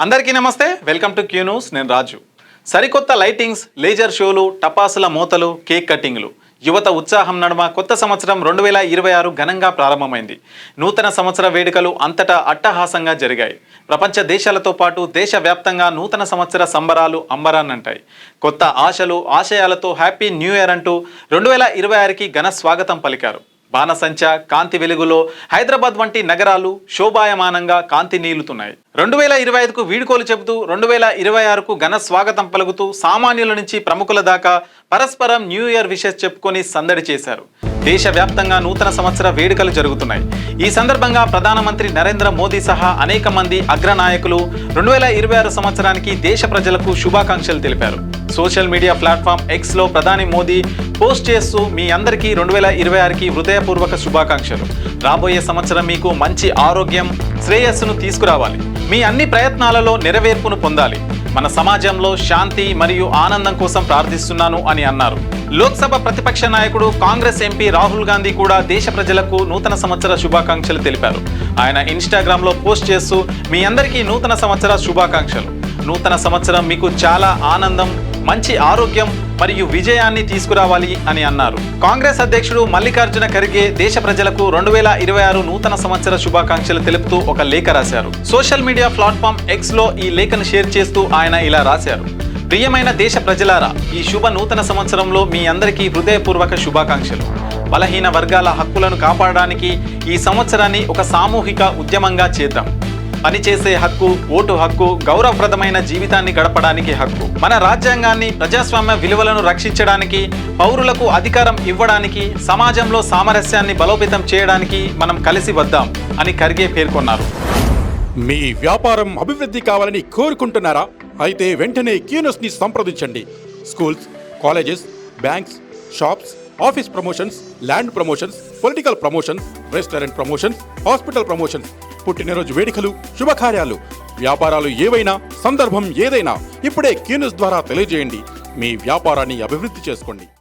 అందరికీ నమస్తే, welcome to Q news. నేను రాజు. సరికొత్త లైటింగ్స్, లేజర్ షోలు, టపాసుల మోతలు, కేక్ కటింగ్లు, యువత ఉత్సాహం నడుమ కొత్త సంవత్సరం 2026 ఘనంగా ప్రారంభమైంది. నూతన సంవత్సర వేడుకలు అంతటా అట్టహాసంగా జరిగాయి. ప్రపంచ దేశాలతో పాటు దేశవ్యాప్తంగా నూతన సంవత్సర సంబరాలు అంబరాన్నంటాయి. కొత్త ఆశలు, ఆశయాలతో హ్యాపీ న్యూ ఇయర్ అంటూ 2026కి ఘన స్వాగతం పలికారు. బాణసంచ కాంతి వెలుగులో హైదరాబాద్ వంటి నగరాలు శోభాయమానంగా కాంతి నీలుతున్నాయి. 2025కు వీడుకోలు చెబుతూ 2026కు ఘన స్వాగతం పలుకుతూ సామాన్యుల నుంచి ప్రముఖుల దాకా పరస్పరం న్యూ ఇయర్ విషెస్ చెప్పుకొని సందడి చేశారు. దేశవ్యాప్తంగా నూతన సంవత్సర వేడుకలు జరుగుతున్నాయి. ఈ సందర్భంగా ప్రధానమంత్రి నరేంద్ర మోదీ సహా అనేక మంది అగ్రనాయకులు 2026 సంవత్సరానికి దేశ ప్రజలకు శుభాకాంక్షలు తెలిపారు. సోషల్ మీడియా ప్లాట్ఫామ్ ఎక్స్లో ప్రధాని మోదీ పోస్ట్ చేస్తూ మీ అందరికీ 2026కి హృదయపూర్వక శుభాకాంక్షలు. రాబోయే సంవత్సరం మీకు మంచి ఆరోగ్యం, శ్రేయస్సును తీసుకురావాలి. మీ అన్ని ప్రయత్నాలలో నెరవేర్పును పొందాలి. మన సమాజంలో శాంతి మరియు ఆనందం కోసం ప్రార్థిస్తున్నాను అని అన్నారు. లోక్సభ ప్రతిపక్ష నాయకుడు కాంగ్రెస్ ఎంపీ రాహుల్ గాంధీ కూడా దేశ ప్రజలకు నూతన సంవత్సర శుభాకాంక్షలు తెలిపారు. ఆయన ఇన్స్టాగ్రామ్లో పోస్ట్ చేస్తూ మీ అందరికీ నూతన సంవత్సర శుభాకాంక్షలు. నూతన సంవత్సరం మీకు చాలా ఆనందం, మంచి ఆరోగ్యం మరియు విజయాన్ని తీసుకురావాలి అని అన్నారు. కాంగ్రెస్ అధ్యక్షుడు మల్లికార్జున ఖర్గే దేశ ప్రజలకు 2026 నూతన సంవత్సర శుభాకాంక్షలు తెలుపుతూ ఒక లేఖ రాశారు. సోషల్ మీడియా ప్లాట్ఫామ్ ఎక్స్లో ఈ లేఖను షేర్ చేస్తూ ఆయన ఇలా రాశారు. ప్రియమైన దేశ ప్రజలారా, ఈ శుభ నూతన సంవత్సరంలో మీ అందరికీ హృదయపూర్వక శుభాకాంక్షలు. బలహీన వర్గాల హక్కులను కాపాడడానికి ఈ సంవత్సరాన్ని ఒక సామూహిక ఉద్యమంగా చేద్దాం. పనిచేసే హక్కు, ఓటు హక్కు, గౌరవప్రదమైన జీవితాన్ని గడపడానికి హక్కు, మన రాజ్యాంగాన్ని, ప్రజాస్వామ్య విలువలను రక్షించడానికి, పౌరులకు అధికారం ఇవ్వడానికి, సమాజంలో సామరస్యాన్ని బలోపేతం చేయడానికి మనం కలిసి వద్దాం అని ఖర్గే పేర్కొన్నారు. మీ వ్యాపారం అభివృద్ధి కావాలని కోరుకుంటున్నారా? అయితే వెంటనే క్యూ న్యూస్ ని సంప్రదించండి. Schools, colleges, banks, shops, office promotions, land promotions, political promotions, restaurant promotions, hospital promotions, పుట్టినరోజు వేడుకలు, శుభకార్యాలు, వ్యాపారాలు ఏవైనా, సందర్భం ఏదైనా ఇప్పుడే క్యూ న్యూస్ ద్వారా తెలియజేయండి. మీ వ్యాపారాన్ని అభివృద్ధి చేసుకోండి.